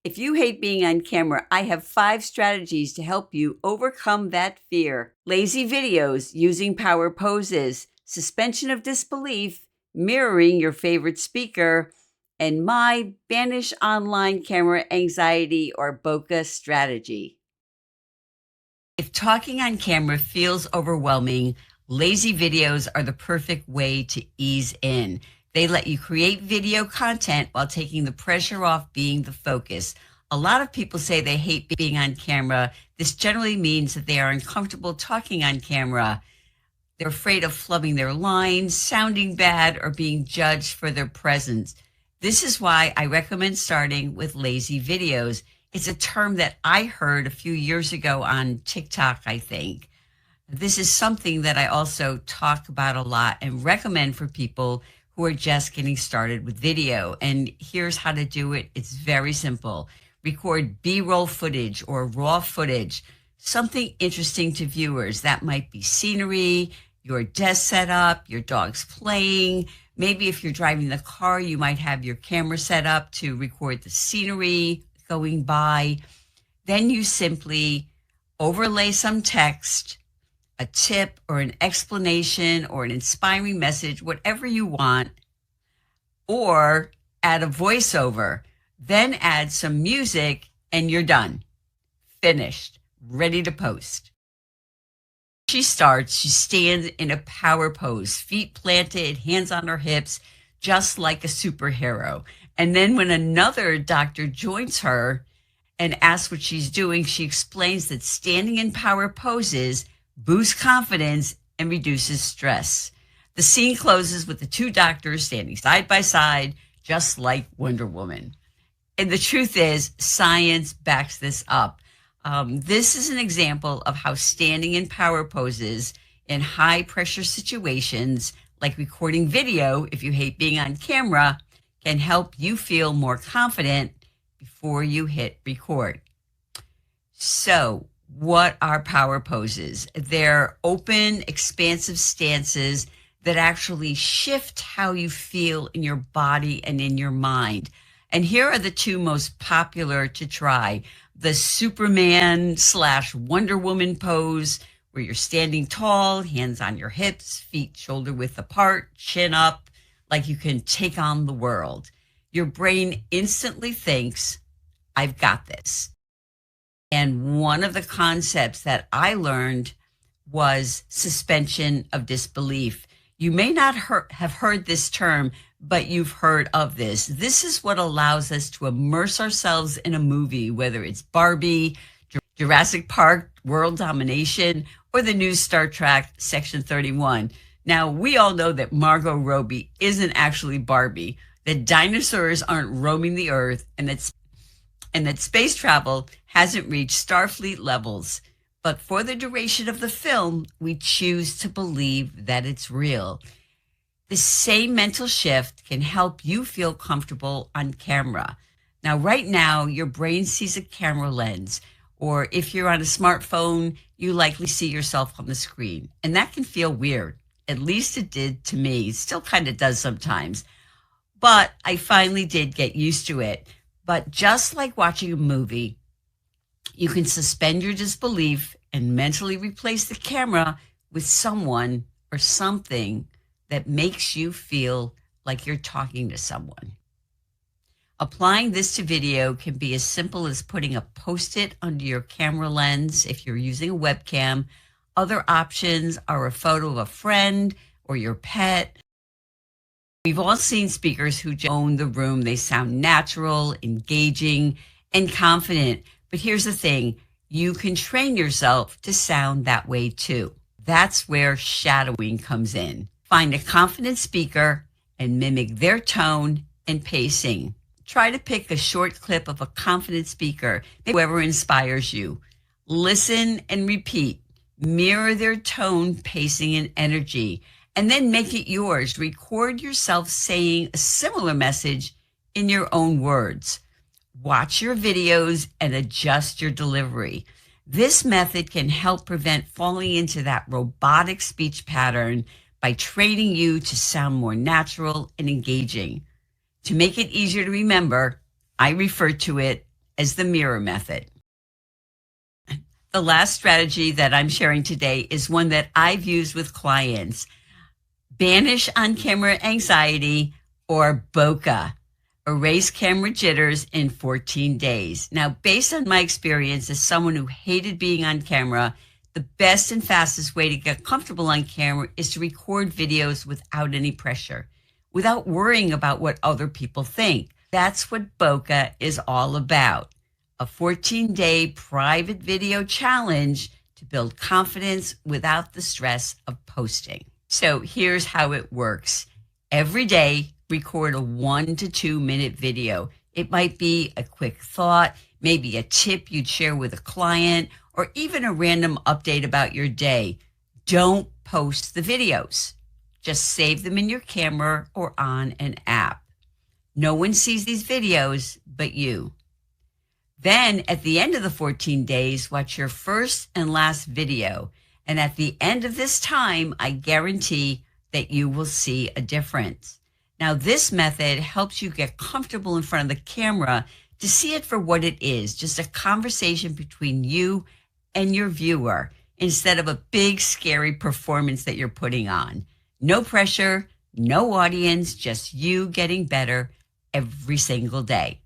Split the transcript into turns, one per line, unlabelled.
If you hate being on camera, I have 5 strategies to help you overcome that fear. Lazy videos using power poses, suspension of disbelief, mirroring your favorite speaker, and my Banish online camera anxiety or BOCA strategy. If talking on camera feels overwhelming, lazy videos are the perfect way to ease in. They let you create video content while taking the pressure off being the focus. A lot of people say they hate being on camera. This generally means that they are uncomfortable talking on camera. They're afraid of flubbing their lines, sounding bad, or being judged for their presence. This is why I recommend starting with lazy videos. It's a term that I heard a few years ago on TikTok, I think. This is something that I also talk about a lot and recommend for people who are just getting started with video. And here's how to do it. It's very simple. Record B-roll footage or raw footage, something interesting to viewers. That might be scenery, your desk setup, your dog's playing. Maybe if you're driving the car, you might have your camera set up to record the scenery going by. Then you simply overlay some text, a tip or an explanation or an inspiring message, whatever you want, or add a voiceover, then add some music, and you're done. Finished, ready to post. She starts, she stands in a power pose, feet planted, hands on her hips, just like a superhero. And then when another doctor joins her and asks what she's doing, she explains that standing in power poses boosts confidence and reduces stress. The scene closes with the 2 doctors standing side by side, just like Wonder Woman. And the truth is, science backs this up. This is an example of how standing in power poses in high pressure situations, like recording video, if you hate being on camera, can help you feel more confident before you hit record. So, what are power poses? They're open, expansive stances that actually shift how you feel in your body and in your mind. And here are the 2 most popular to try. The Superman / Wonder Woman pose, where you're standing tall, hands on your hips, feet shoulder width apart, chin up, like you can take on the world. Your brain instantly thinks, I've got this. And one of the concepts that I learned was suspension of disbelief. You may not have heard this term, but you've heard of this. This is what allows us to immerse ourselves in a movie, whether it's Barbie, Jurassic Park, World Domination, or the new Star Trek Section 31. Now, we all know that Margot Robbie isn't actually Barbie, that dinosaurs aren't roaming the earth, and that space travel hasn't reached Starfleet levels. But for the duration of the film, we choose to believe that it's real. The same mental shift can help you feel comfortable on camera. Now, right now, your brain sees a camera lens, or if you're on a smartphone, you likely see yourself on the screen. And that can feel weird. At least it did to me. It still kind of does sometimes. But I finally did get used to it. But just like watching a movie, you can suspend your disbelief and mentally replace the camera with someone or something that makes you feel like you're talking to someone. Applying this to video can be as simple as putting a Post-it under your camera lens if you're using a webcam. Other options are a photo of a friend or your pet. We've all seen speakers who own the room. They sound natural, engaging, and confident. But here's the thing, you can train yourself to sound that way too. That's where shadowing comes in. Find a confident speaker and mimic their tone and pacing. Try to pick a short clip of a confident speaker, whoever inspires you. Listen and repeat. Mirror their tone, pacing, and energy, and then make it yours. Record yourself saying a similar message in your own words. Watch your videos and adjust your delivery. This method can help prevent falling into that robotic speech pattern by training you to sound more natural and engaging. To make it easier to remember, I refer to it as the mirror method. The last strategy that I'm sharing today is one that I've used with clients. Banish on-camera anxiety, or BOCA. Erase camera jitters in 14 days. Now, based on my experience as someone who hated being on camera, the best and fastest way to get comfortable on camera is to record videos without any pressure, without worrying about what other people think. That's what BOCA is all about. A 14-day private video challenge to build confidence without the stress of posting. So here's how it works. Every day, record a 1 to 2 minute video. It might be a quick thought, maybe a tip you'd share with a client, or even a random update about your day. Don't post the videos. Just save them in your camera or on an app. No one sees these videos but you. Then at the end of the 14 days, watch your first and last video. And at the end of this time, I guarantee that you will see a difference. Now, this method helps you get comfortable in front of the camera to see it for what it is, just a conversation between you and your viewer, instead of a big, scary performance that you're putting on. No pressure, no audience, just you getting better every single day.